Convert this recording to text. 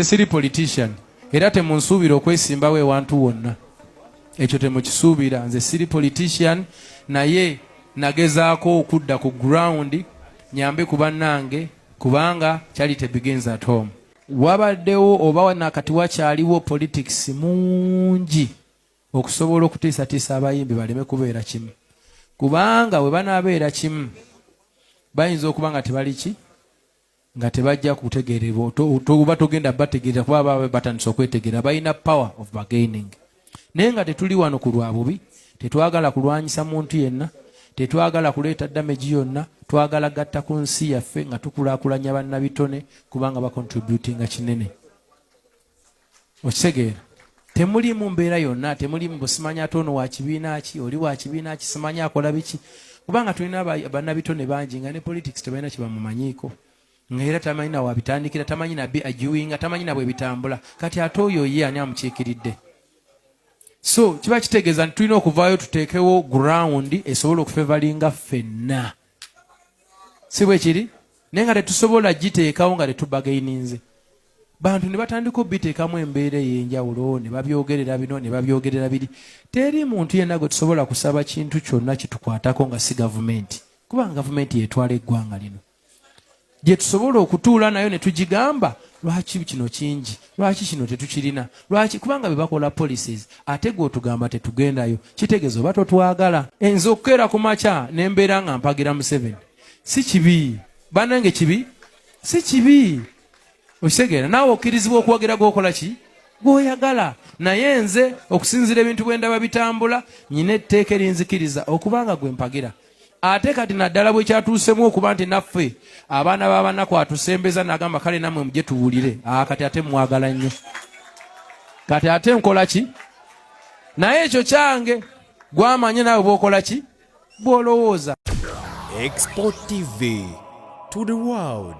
Siri politician era temunsuubira okwesimbawo ewantu wonna, ekyo temukisuubira. Nze siri politician, naye nagezaako okudda ku ground nyambe ku bannange, kubanga charity begins at home. Wabaddewo oba nakati wakyaliwo politics mungi okusobola okutiisatiisa abayimbi baleme kubeera kimu, kubanga bwe banaabeera kimu bayinza okuba nga tebali ki, nga tebajja kutegeerebwa oba togenda bategeera kuba baba batandise okwetegeera, balina power of bargaining. Naye nga tetuli wano ku lwa bubi, tetwagala kulwanyisa muntu yenna, tetwagala kuleeta damage yonna, twagala gatta ku nsi yaffe nga tukulaakulanya bannabitone kubanga bacontributinga kinene. Okitegeera? Temuli mu mbeera yonna, temuli mu busimanya ate ono wa kibiina ki, oli wa kibiina ki, simanya akola biki, kubanga tulina bannabitone bangi nga ne politics tebalina kye bamumanyiiko. Ngera tamanyi na wabitandikira, tamanyi na bi ajuinga, tamanyi na bwe bitambula. Kati ate oyo ye ani amukiikiridde? So kiba kitegeeza nti tulina okuvaayo tuteekewo ground esobola okufevalinga ffenna. Si bwe kiri? Naye nga tetusobola giteekawo nga tetubagaininze. Bantu ne batandika obiteekamu embeera ey'enjawulo, ne babyogerera bino, ne babyogerera biri. Teri muntu yenna gwe tusobola kusaba kintu kyonna kitukwatako nga si gavumenti, kubanga gavumenti yetwala eggwanga lino. Gye tusobola okutuula nayo ne tugigamba lwaki kino kingi, lwaki kino tetukirina, lwaki, kubanga bebakola policies ate gwe otugamba tetugendayo, kitegeeza oba totwagala. Nze okukeera ku makya ne mbeera nga mpagira Museveni si kibi, bannange kibi si kibi. Okitegeera? Naawe okkirizibwa okuwagira gw'okola ki, gw'oyagala. Naye nze okusinzira ebintu bwe ndaba bitambula, nyina etteeka erinzikiriza okubanga gwe mpagira. Ate kati naddala bwe kyatuusemu okuba nti naffe abaana b'abanaku atusembeza n'agamba kale nammwe mujje tuwulire. Kati ate mwagala nnyo. Kati ate nkola ki? Naye ekyo kyange gwamanye naawe bw'okola ki, bw'olowooza. Export TV to the world.